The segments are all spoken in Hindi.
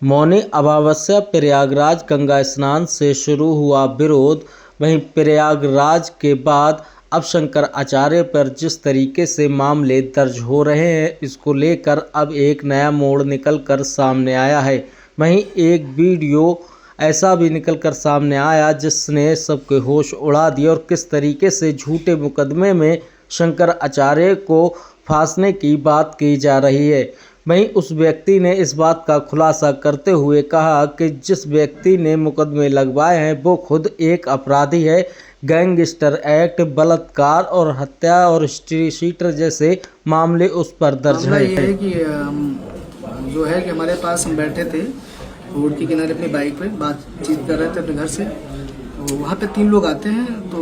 मौनी अमावस्या प्रयागराज गंगा स्नान से शुरू हुआ विरोध। वहीं प्रयागराज के बाद अब शंकराचार्य पर जिस तरीके से मामले दर्ज हो रहे हैं, इसको लेकर अब एक नया मोड़ निकल कर सामने आया है। वहीं एक वीडियो ऐसा भी निकल कर सामने आया जिसने सबके होश उड़ा दिए और किस तरीके से झूठे मुकदमे में शंकराचार्य को फांसने की बात की जा रही है। वहीं उस व्यक्ति ने इस बात का खुलासा करते हुए कहा कि जिस व्यक्ति ने मुकदमे लगवाए हैं वो खुद एक अपराधी है। गैंगस्टर एक्ट, बलात्कार और हत्या और शीटर जैसे मामले उस पर दर्ज है। ये है कि जो है कि हमारे पास हम बैठे थे रोड के किनारे अपनी बाइक पे बातचीत कर रहे थे अपने घर से। तो वहाँ पे 3 लोग आते हैं तो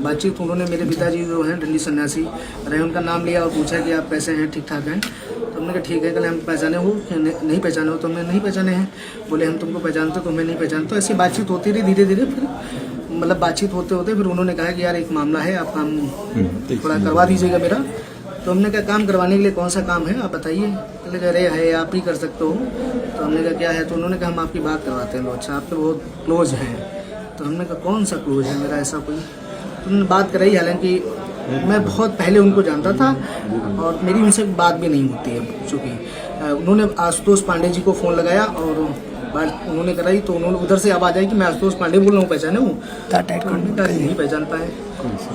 बातचीत उन्होंने मेरे पिताजी जो हैं दंडी सन्यासी रहे, उनका नाम लिया और पूछा कि आप कैसे हैं, ठीक ठाक हैं। तो हमने कहा ठीक है, कल हम पहचाने हो नहीं पहचाने हो, तो हमने नहीं पहचाने हैं। बोले हम तुमको पहचानते तो हमें नहीं पहचानते। ऐसी बातचीत होती रही धीरे धीरे। फिर मतलब बातचीत होते होते फिर उन्होंने कहा कि यार एक मामला है, आप काम थोड़ा करवा दीजिएगा मेरा। तो हमने कहा काम करवाने के लिए कौन सा काम है आप बताइए। बोले अरे है आप ही कर सकते हो। तो हमने कहा क्या है, तो उन्होंने कहा हम आपकी बात करवाते हैं। अच्छा आप तो बहुत क्लोज हैं। तो हमने कहा कौन सा क्लोज है मेरा ऐसा कोई। तो उन्होंने बात कराई, हालांकि मैं बहुत पहले उनको जानता था और मेरी उनसे बात भी नहीं होती है। चूँकि उन्होंने आशुतोष पांडे जी को फ़ोन लगाया और बात उन्होंने कराई तो उन्होंने उधर से आवाज़ आई कि मैं आशुतोष पांडे बोल रहा हूँ, पहचाने हूँ। नहीं पहचान पाए।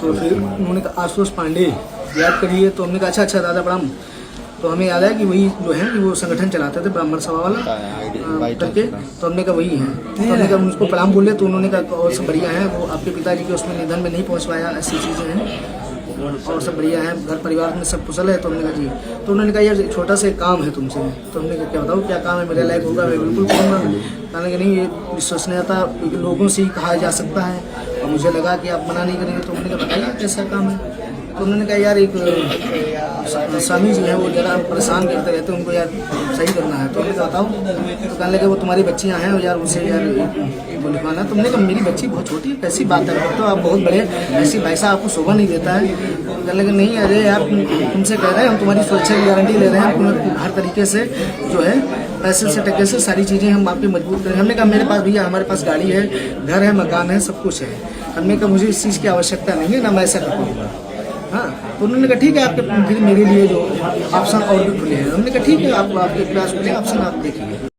तो फिर उन्होंने कहा आशुतोष पांडे याद करिए। तो हमने कहा अच्छा दादा प्रणाम। तो हमें याद आया कि वही जो है कि वो संगठन चलाते थे ब्राह्मण सभा वाला करके। तो हमने कहा वही है। तो हमने कहा उनको प्रणाम बोले। तो उन्होंने कहा और सब बढ़िया है, वो आपके पिताजी के उसमें निधन में नहीं पहुँच पाया, ऐसी चीज़ें हैं और सब बढ़िया है, घर परिवार में सब कुशल है। तो हमने कहा जी। तो उन्होंने कहा यार छोटा सा काम है तुमसे। तो हमने कहा क्या बताओ क्या काम है, मेरे लायक होगा मैं बिल्कुल करूँगा। कहने कि नहीं ये विश्वसनीयता लोगों से ही कहा जा सकता है और मुझे लगा कि आप मना नहीं करेंगे। तो हमने कहा बताइए कैसा काम है। तो उन्होंने कहा यार एक स्वामी जी हैं वो ज़रा परेशान करते रहते हैं, उनको यार सही करना है। तो हमने कहा बताओ। तो कहने लगे वो तुम्हारी बच्चियाँ हैं और यार उनसे यार वो लिखवाना। तो हमने कहा मेरी बच्ची बहुत छोटी है, कैसी बात है, तो आप बहुत बड़े ऐसी पैसा आपको शोभा नहीं देता है। कहने लगे नहीं अरे यार तुमसे कह रहे हैं, हम तुम्हारी सुरक्षा की गारंटी ले रहे हैं, तुम्हें हर तरीके से जो है पैसे से टके से सारी चीज़ें हम आपकी मजबूत करेंगे। हमने कहा मेरे पास भैया हमारे पास गाड़ी है, घर है, मकान है, सब कुछ है। हमने कहा मुझे इस चीज़ की आवश्यकता नहीं है, ना मैं ऐसा करूँगा। हाँ। तो उन्होंने कहा ठीक है आपके फिर मेरे लिए जो ऑप्शन और भी खुले हैं। हमने कहा ठीक है आप आपके पास खुले ऑप्शन आप देखिए।